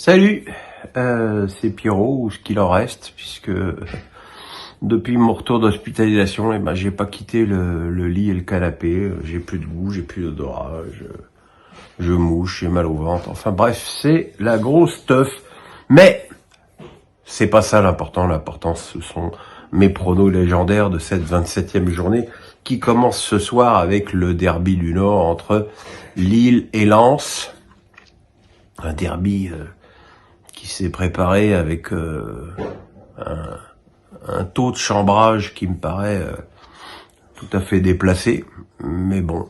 Salut, c'est Pierrot, ou ce qu'il en reste, puisque depuis mon retour d'hospitalisation, j'ai pas quitté le lit et le canapé, j'ai plus de goût, j'ai plus d'odorat, je mouche, j'ai mal au ventre, enfin bref, c'est la grosse teuf, mais c'est pas ça l'important, ce sont mes pronos légendaires de cette 27e journée, qui commence ce soir avec le derby du Nord entre Lille et Lens, un derby qui s'est préparé avec un taux de chambrage qui me paraît tout à fait déplacé. Mais bon,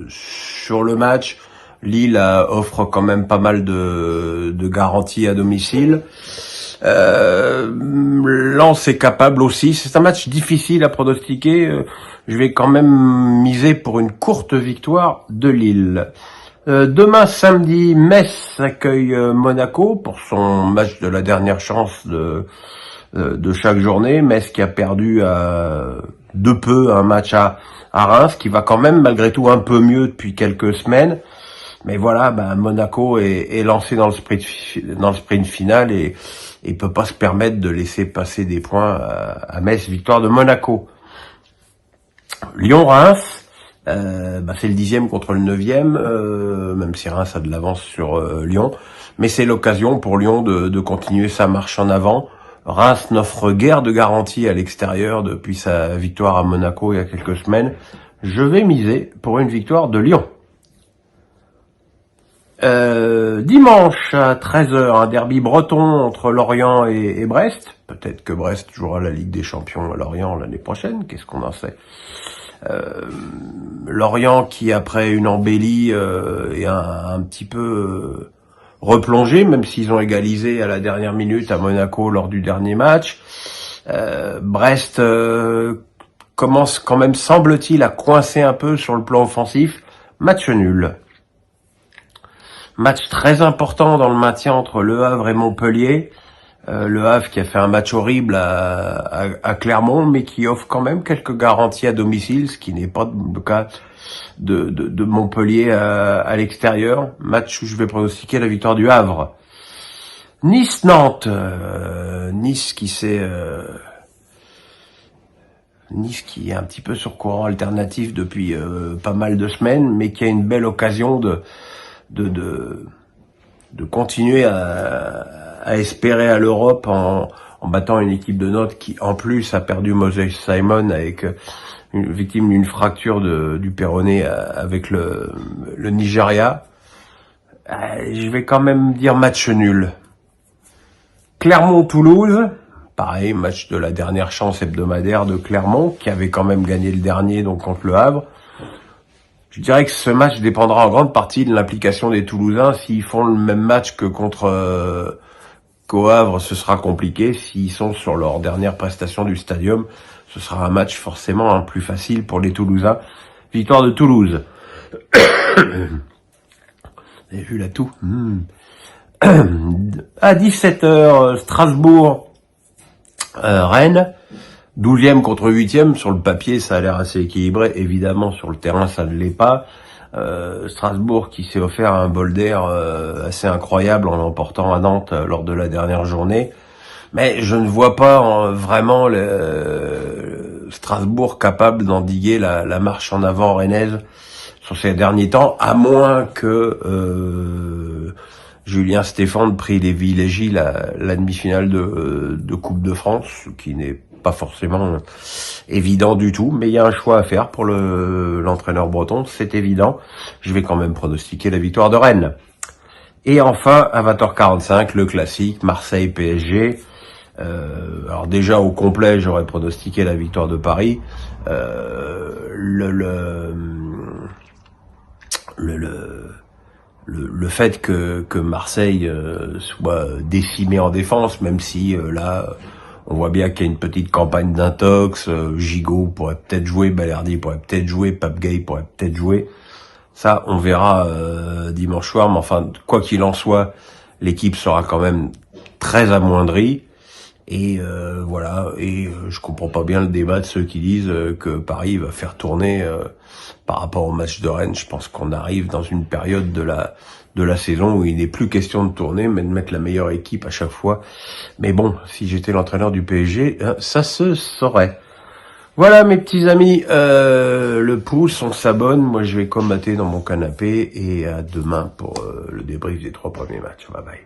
sur le match, Lille offre quand même pas mal de garanties à domicile. Lens est capable aussi. C'est un match difficile à pronostiquer. Je vais quand même miser pour une courte victoire de Lille. Demain samedi, Metz accueille Monaco pour son match de la dernière chance de chaque journée. Metz qui a perdu de peu un match à Reims, qui va quand même malgré tout un peu mieux depuis quelques semaines. Mais voilà, Monaco est lancé dans le sprint final et peut pas se permettre de laisser passer des points à Metz. Victoire de Monaco. Lyon-Reims. C'est le 10e contre le 9e, même si Reims a de l'avance sur Lyon. Mais c'est l'occasion pour Lyon de continuer sa marche en avant. Reims n'offre guère de garantie à l'extérieur depuis sa victoire à Monaco il y a quelques semaines. Je vais miser pour une victoire de Lyon. Dimanche à 13h, un derby breton entre Lorient et Brest. Peut-être que Brest jouera la Ligue des Champions à Lorient l'année prochaine, qu'est-ce qu'on en sait. Lorient qui, après une embellie, est un petit peu replongé, même s'ils ont égalisé à la dernière minute à Monaco lors du dernier match. Brest commence quand même, semble-t-il, à coincer un peu sur le plan offensif. Match nul. Match très important dans le maintien entre Le Havre et Montpellier. Le Havre qui a fait un match horrible à Clermont, mais qui offre quand même quelques garanties à domicile, ce qui n'est pas le cas de Montpellier à l'extérieur. Match où je vais pronostiquer la victoire du Havre. Nice-Nantes. Nice qui est un petit peu sur courant alternatif depuis pas mal de semaines, mais qui a une belle occasion de continuer à espérer à l'Europe en battant une équipe de Nantes qui en plus a perdu Moses Simon avec une victime d'une fracture du péroné avec le Nigeria. Je vais quand même dire match nul. Clermont-Toulouse, pareil, match de la dernière chance hebdomadaire de Clermont qui avait quand même gagné le dernier donc contre le Havre. Je dirais que ce match dépendra en grande partie de l'implication des Toulousains. S'ils font le même match que qu'au Havre, ce sera compliqué. S'ils sont sur leur dernière prestation du Stadium, ce sera un match forcément plus facile pour les Toulousains. Victoire de Toulouse. Vous avez vu la toux À 17h, Strasbourg, Rennes. 12e contre 8e, sur le papier ça a l'air assez équilibré, évidemment sur le terrain ça ne l'est pas. Strasbourg qui s'est offert un bol d'air assez incroyable en l'emportant à Nantes lors de la dernière journée, mais je ne vois pas vraiment Strasbourg capable d'endiguer la marche en avant rennaise sur ces derniers temps, à moins que Julien Stéphan privilégie la demi-finale de Coupe de France, ce qui n'est pas forcément évident du tout, mais il y a un choix à faire pour l'entraîneur breton, c'est évident. Je vais quand même pronostiquer la victoire de Rennes. Et enfin, à 20h45, le classique, Marseille-PSG. Alors déjà, au complet, j'aurais pronostiqué la victoire de Paris. Le fait que Marseille soit décimé en défense, même si là... On voit bien qu'il y a une petite campagne d'intox, Gigot pourrait peut-être jouer, Balerdi pourrait peut-être jouer, Pape Gay pourrait peut-être jouer. Ça, on verra dimanche soir, mais enfin, quoi qu'il en soit, l'équipe sera quand même très amoindrie. Et voilà, et je comprends pas bien le débat de ceux qui disent que Paris va faire tourner par rapport au match de Rennes. Je pense qu'on arrive dans une période de la saison où il n'est plus question de tourner, mais de mettre la meilleure équipe à chaque fois. Mais bon, si j'étais l'entraîneur du PSG, ça se saurait. Voilà mes petits amis, le pouce, on s'abonne, moi je vais combattre dans mon canapé et à demain pour le débrief des 3 premiers matchs. Bye bye.